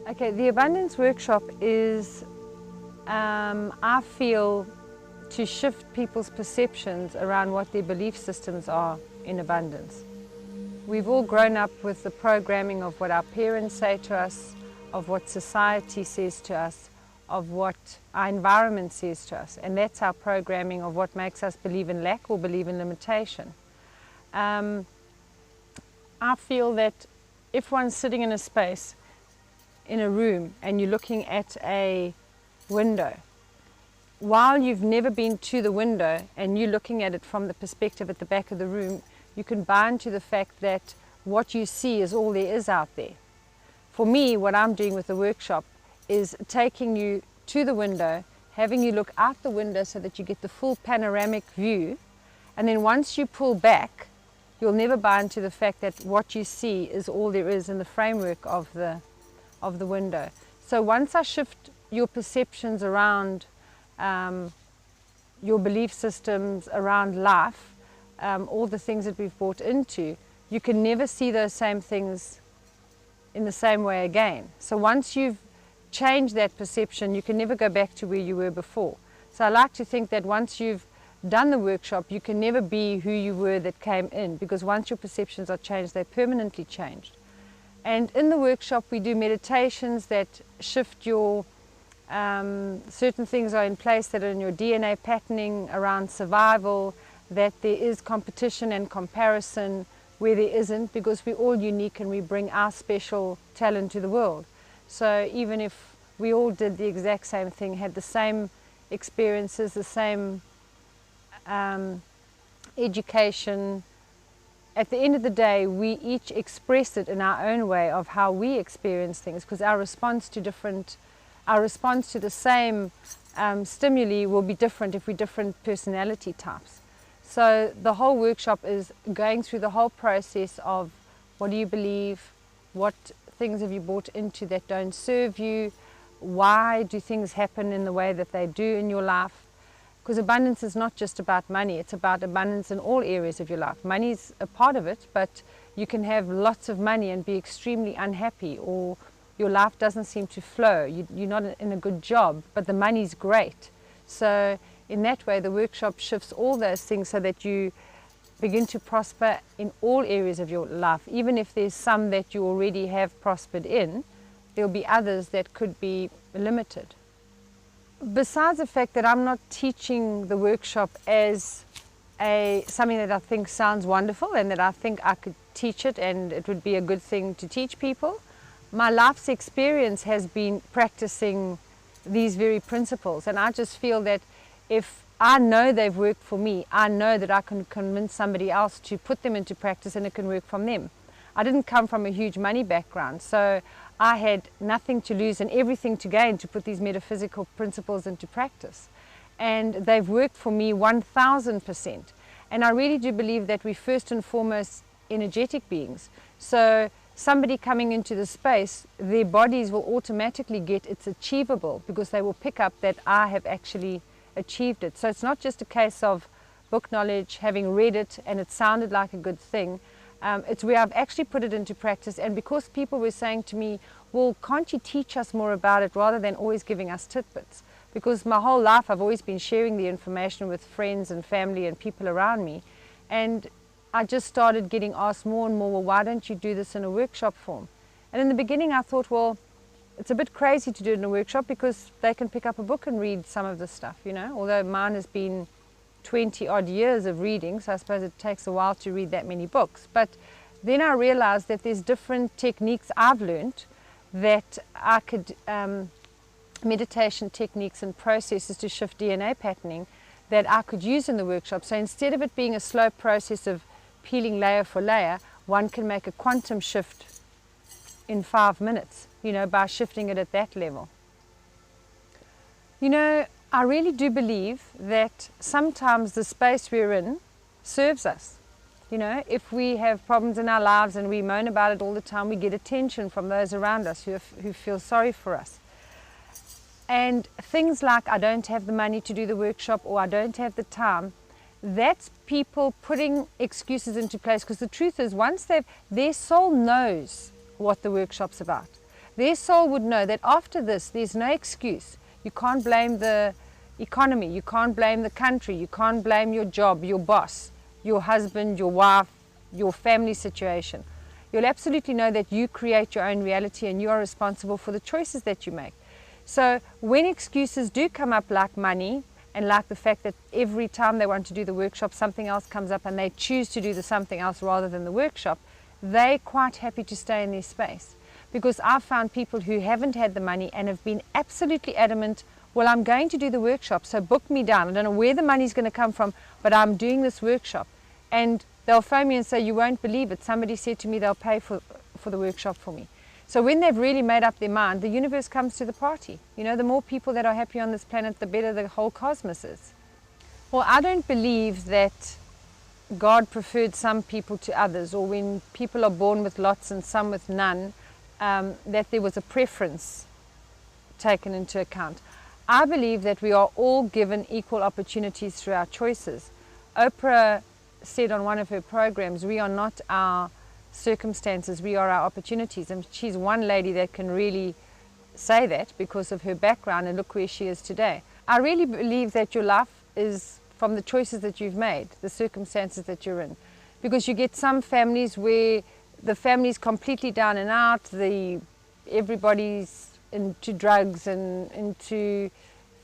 Okay, the Abundance Workshop is, I feel, to shift people's perceptions around what their belief systems are in abundance. We've all grown up with the programming of what our parents say to us, of what society says to us, of what our environment says to us, and that's our programming of what makes us believe in lack or believe in limitation. I feel that if one's sitting in a space, in a room, and you're looking at a window, while you've never been to the window and you're looking at it from the perspective at the back of the room, you can bind to the fact that what you see is all there is out there. For me, what I'm doing with the workshop is taking you to the window, having you look out the window so that you get the full panoramic view, and then once you pull back, you'll never bind to the fact that what you see is all there is in the framework of the window. So once I shift your perceptions around your belief systems around life, all the things that we've brought into, you can never see those same things in the same way again. So once you've changed that perception, you can never go back to where you were before. So I like to think that once you've done the workshop, you can never be who you were that came in, because once your perceptions are changed, they're permanently changed. And in the workshop we do meditations that shift your certain things are in place that are in your DNA patterning around survival, that there is competition and comparison where there isn't, because we're all unique and we bring our special talent to the world. So even if we all did the exact same thing, had the same experiences, the same education, at the end of the day we each express it in our own way of how we experience things, because our response to the same stimuli will be different if we're different personality types. So the whole workshop is going through the whole process of what do you believe, what things have you brought into that don't serve you, why do things happen in the way that they do in your life. Because abundance is not just about money, it's about abundance in all areas of your life. Money is a part of it, but you can have lots of money and be extremely unhappy, or your life doesn't seem to flow. You're not in a good job, but the money's great. So in that way, the workshop shifts all those things so that you begin to prosper in all areas of your life. Even if there's some that you already have prospered in, there'll be others that could be limited. Besides the fact that I'm not teaching the workshop as something that I think sounds wonderful and that I think I could teach it and it would be a good thing to teach people, my life's experience has been practicing these very principles, and I just feel that if I know they've worked for me, I know that I can convince somebody else to put them into practice and it can work from them. I didn't come from a huge money background, so I had nothing to lose and everything to gain to put these metaphysical principles into practice. And they've worked for me 1000%. And I really do believe that we're first and foremost energetic beings. So somebody coming into the space, their bodies will automatically get it's achievable, because they will pick up that I have actually achieved it. So it's not just a case of book knowledge, having read it and it sounded like a good thing. It's where I've actually put it into practice, and because people were saying to me, well, can't you teach us more about it rather than always giving us tidbits? Because my whole life I've always been sharing the information with friends and family and people around me, and I just started getting asked more and more, well, why don't you do this in a workshop form? And in the beginning I thought, well, it's a bit crazy to do it in a workshop because they can pick up a book and read some of this stuff, you know, although mine has been 20 odd years of reading, so I suppose it takes a while to read that many books. But then I realized that there's different techniques I've learned that I could, meditation techniques and processes to shift DNA patterning that I could use in the workshop. So instead of it being a slow process of peeling layer for layer, one can make a quantum shift in 5 minutes, you know, by shifting it at that level. You know, I really do believe that sometimes the space we're in serves us. You know, if we have problems in our lives and we moan about it all the time, we get attention from those around us who feel sorry for us. And things like, I don't have the money to do the workshop, or I don't have the time, that's people putting excuses into place, because the truth is, once their soul knows what the workshop's about. Their soul would know that after this, there's no excuse. You can't blame the economy, you can't blame the country, you can't blame your job, your boss, your husband, your wife, your family situation. You'll absolutely know that you create your own reality and you are responsible for the choices that you make. So when excuses do come up, like money, and like the fact that every time they want to do the workshop, something else comes up and they choose to do the something else rather than the workshop, they're quite happy to stay in their space. Because I've found people who haven't had the money and have been absolutely adamant, well, I'm going to do the workshop, so book me down. I don't know where the money's going to come from, but I'm doing this workshop. And they'll phone me and say, you won't believe it, somebody said to me they'll pay for the workshop for me. So when they've really made up their mind, the universe comes to the party. You know, the more people that are happy on this planet, the better the whole cosmos is. Well, I don't believe that God preferred some people to others, or when people are born with lots and some with none, that there was a preference taken into account. I believe that we are all given equal opportunities through our choices. Oprah said on one of her programs, we are not our circumstances, we are our opportunities. And she's one lady that can really say that because of her background, and look where she is today. I really believe that your life is from the choices that you've made, the circumstances that you're in. Because you get some families where the family's completely down and out, everybody's into drugs and into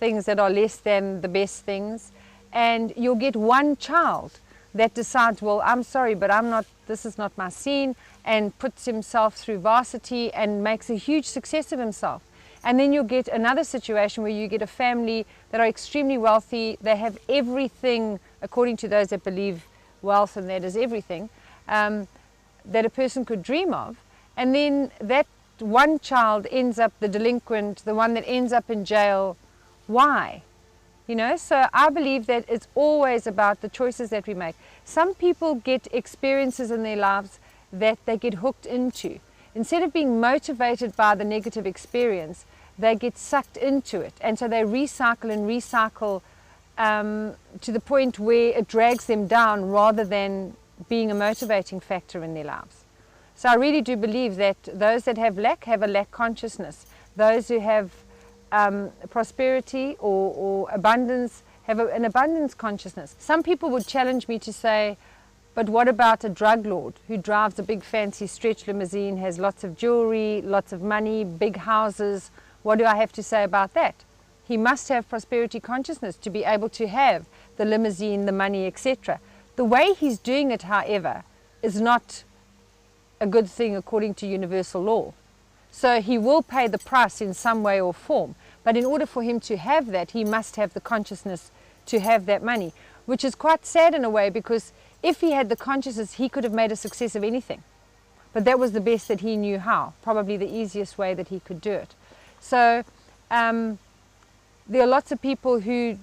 things that are less than the best things, and you'll get one child that decides, well, I'm sorry, but this is not my scene, and puts himself through varsity and makes a huge success of himself. And then you'll get another situation where you get a family that are extremely wealthy, they have everything, according to those that believe wealth and that is everything, that a person could dream of, and then that one child ends up the delinquent, the one that ends up in jail. Why? You know, so I believe that it's always about the choices that we make. Some people get experiences in their lives that they get hooked into. Instead of being motivated by the negative experience, they get sucked into it. And so they recycle and recycle to the point where it drags them down rather than being a motivating factor in their lives. So I really do believe that those that have a lack consciousness. Those who have prosperity or abundance have an abundance consciousness. Some people would challenge me to say, but what about a drug lord who drives a big fancy stretch limousine, has lots of jewelry, lots of money, big houses? What do I have to say about that? He must have prosperity consciousness to be able to have the limousine, the money, etc. The way he's doing it, however, is not a good thing according to universal law. So he will pay the price in some way or form. But in order for him to have that, he must have the consciousness to have that money, which is quite sad in a way, because if he had the consciousness, he could have made a success of anything. But that was the best that he knew how, probably the easiest way that he could do it. So there are lots of people who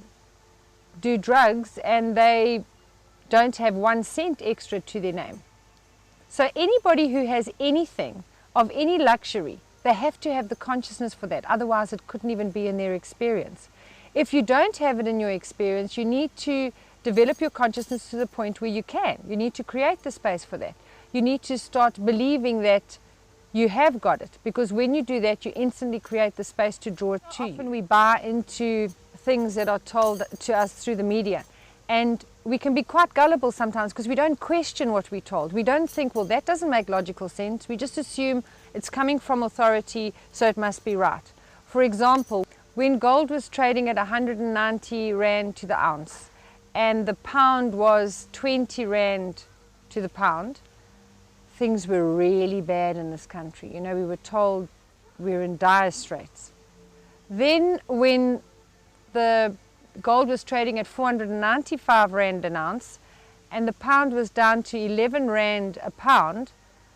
do drugs and they don't have 1 cent extra to their name. So anybody who has anything of any luxury, they have to have the consciousness for that. Otherwise, it couldn't even be in their experience. If you don't have it in your experience, you need to develop your consciousness to the point where you can. You need to create the space for that. You need to start believing that you have got it, because when you do that, you instantly create the space to draw it to you. Often we buy into things that are told to us through the media, and we can be quite gullible sometimes because we don't question what we're told. We don't think, well, that doesn't make logical sense. We just assume it's coming from authority, so it must be right. For example, when gold was trading at 190 Rand to the ounce and the pound was 20 Rand to the pound, things were really bad in this country. You know, we were told we were in dire straits. Then when the gold was trading at 495 Rand an ounce and the pound was down to 11 Rand a pound,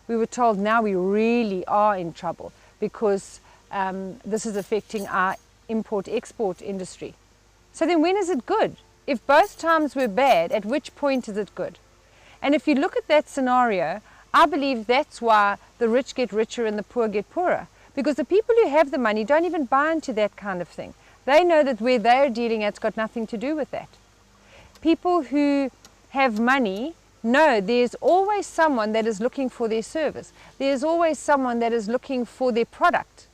we were told now we really are in trouble, because this is affecting our import-export industry. So then when is it good? If both times were bad, at which point is it good? And if you look at that scenario, I believe that's why the rich get richer and the poor get poorer, Because the people who have the money don't even buy into that kind of thing. They know that where they're dealing at's got nothing to do with that. People who have money know there's always someone that is looking for their service. There's always someone that is looking for their product.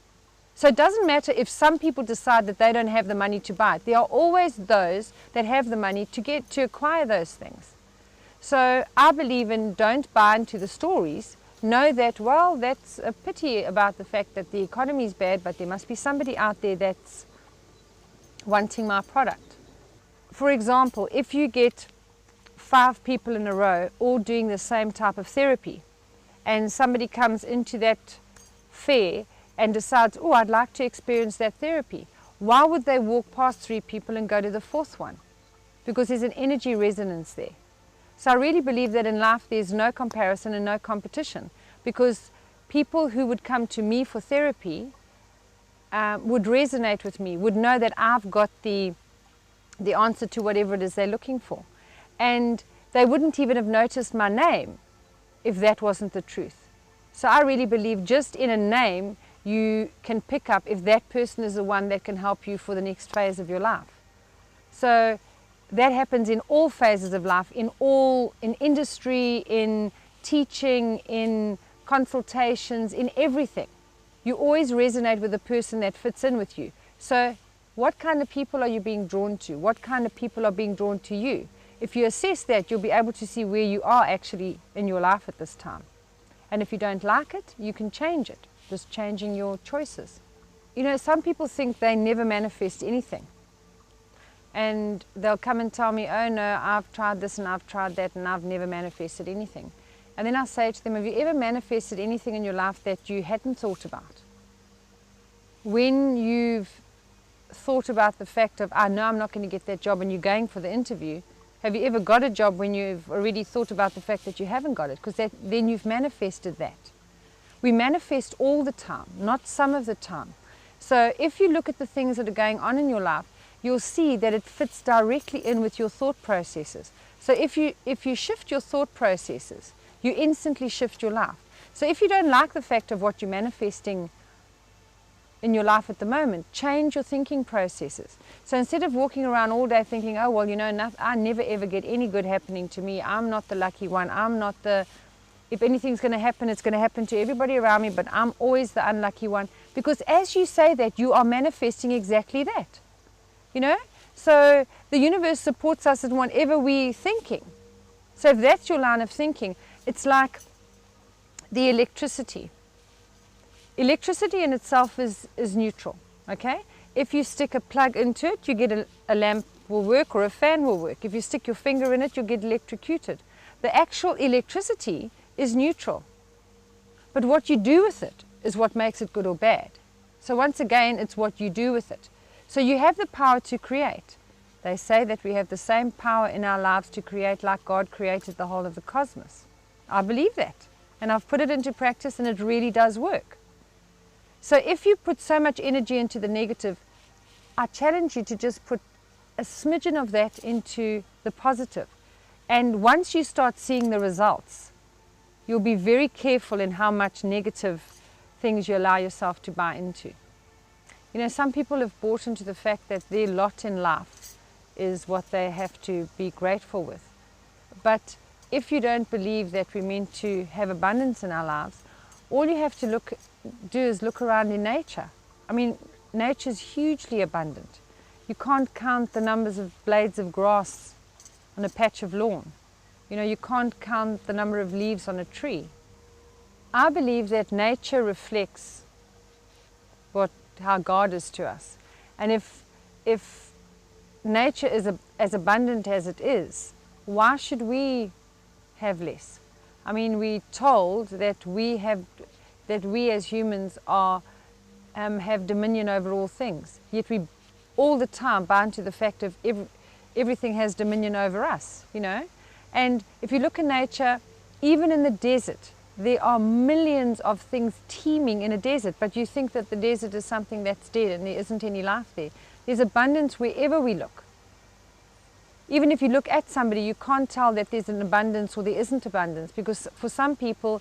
So it doesn't matter if some people decide that they don't have the money to buy it. There are always those that have the money to acquire those things. So I believe in don't buy into the stories. Know that, well, that's a pity about the fact that the economy is bad, but there must be somebody out there that's wanting my product. For example, if you get 5 people in a row all doing the same type of therapy, and somebody comes into that fair and decides, oh, I'd like to experience that therapy, why would they walk past 3 people and go to the 4th one? Because there's an energy resonance there. So I really believe that in life there's no comparison and no competition, because people who would come to me for therapy would resonate with me, would know that I've got the answer to whatever it is they're looking for. And they wouldn't even have noticed my name if that wasn't the truth. So I really believe just in a name you can pick up if that person is the one that can help you for the next phase of your life. So that happens in all phases of life, in industry, in teaching, in consultations, in everything. You always resonate with the person that fits in with you. So what kind of people are you being drawn to? What kind of people are being drawn to you? If you assess that, you'll be able to see where you are actually in your life at this time. And if you don't like it, you can change it, just changing your choices. You know, some people think they never manifest anything. And they'll come and tell me, oh no, I've tried this and I've tried that and I've never manifested anything. And then I say to them, have you ever manifested anything in your life that you hadn't thought about? When you've thought about the fact of, I know I'm not going to get that job, and you're going for the interview, have you ever got a job when you've already thought about the fact that you haven't got it? Because then you've manifested that. We manifest all the time, not some of the time. So if you look at the things that are going on in your life, you'll see that it fits directly in with your thought processes. So if you shift your thought processes, you instantly shift your life. So if you don't like the fact of what you're manifesting in your life at the moment, change your thinking processes. So instead of walking around all day thinking, oh, well, you know, I never ever get any good happening to me, I'm not the lucky one, if anything's going to happen, it's going to happen to everybody around me, but I'm always the unlucky one. Because as you say that, you are manifesting exactly that. You know? So the universe supports us in whatever we're thinking. So if that's your line of thinking, it's like the electricity. Electricity in itself is neutral, okay? If you stick a plug into it, you get a lamp will work or a fan will work. If you stick your finger in it, you'll get electrocuted. The actual electricity is neutral. But what you do with it is what makes it good or bad. So once again, it's what you do with it. So you have the power to create. They say that we have the same power in our lives to create like God created the whole of the cosmos. I believe that. And I've put it into practice and it really does work. So if you put so much energy into the negative, I challenge you to just put a smidgen of that into the positive. And once you start seeing the results, you'll be very careful in how much negative things you allow yourself to buy into. You know, some people have bought into the fact that their lot in life is what they have to be grateful with. But if you don't believe that we're meant to have abundance in our lives, all you have to do is look around in nature. I mean, nature's hugely abundant. You can't count the numbers of blades of grass on a patch of lawn. You know, you can't count the number of leaves on a tree. I believe that nature reflects how God is to us. And if nature is as abundant as it is, why should we have less? I mean, we're told that we as humans have dominion over all things. Yet we all the time bound to the fact of everything has dominion over us, you know. And if you look in nature, even in the desert, there are millions of things teeming in a desert, but you think that the desert is something that's dead and there isn't any life there. There's abundance wherever we look. Even if you look at somebody, you can't tell that there's an abundance or there isn't abundance, because for some people,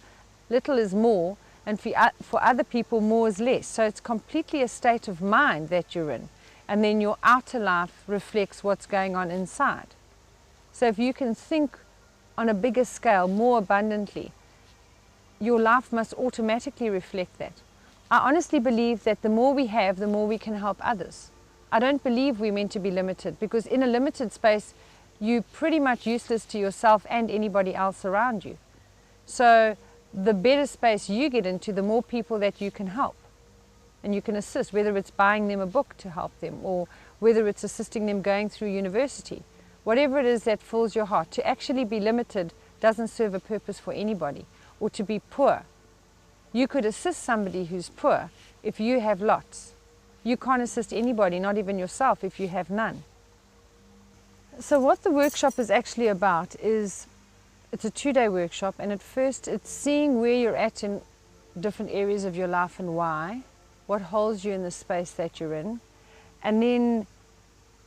little is more, And for other people, more is less. So it's completely a state of mind that you're in. And then your outer life reflects what's going on inside. So if you can think on a bigger scale, more abundantly, your life must automatically reflect that. I honestly believe that the more we have, the more we can help others. I don't believe we're meant to be limited, because in a limited space, you're pretty much useless to yourself and anybody else around you. So the better space you get into, the more people that you can help and you can assist, whether it's buying them a book to help them, or whether it's assisting them going through university. Whatever it is that fills your heart. To actually be limited doesn't serve a purpose for anybody. Or to be poor. You could assist somebody who's poor if you have lots. You can't assist anybody, not even yourself, if you have none. So what the workshop is actually about is, it's a 2-day workshop, and at first it's seeing where you're at in different areas of your life and why, what holds you in the space that you're in, and then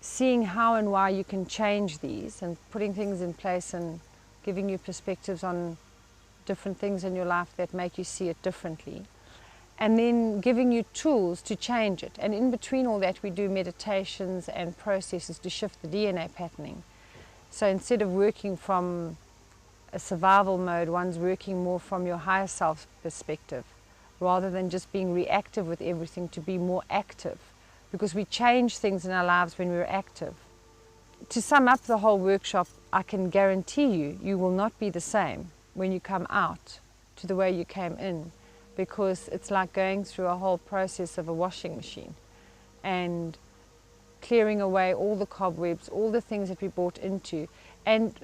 seeing how and why you can change these, and putting things in place and giving you perspectives on different things in your life that make you see it differently, and then giving you tools to change it. And in between all that, we do meditations and processes to shift the DNA patterning. So instead of working from a survival mode, one's working more from your higher self perspective, rather than just being reactive with everything, to be more active, because we change things in our lives when we're active. To sum up the whole workshop, I can guarantee you, you will not be the same when you come out to the way you came in, because it's like going through a whole process of a washing machine and clearing away all the cobwebs, all the things that we bought into. And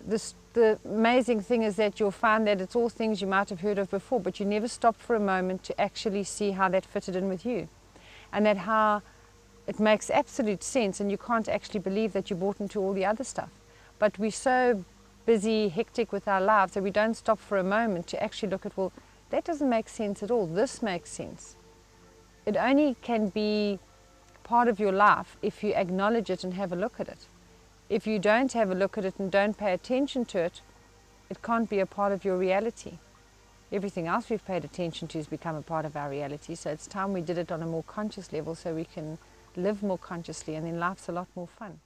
the amazing thing is that you'll find that it's all things you might have heard of before, but you never stopped for a moment to actually see how that fitted in with you, and that how it makes absolute sense, and you can't actually believe that you bought into all the other stuff. But we're so busy, hectic with our lives that we don't stop for a moment to actually look at, well, that doesn't make sense at all, this makes sense. It only can be part of your life if you acknowledge it and have a look at it. If you don't have a look at it and don't pay attention to it, it can't be a part of your reality. Everything else we've paid attention to has become a part of our reality, so it's time we did it on a more conscious level so we can live more consciously, and then life's a lot more fun.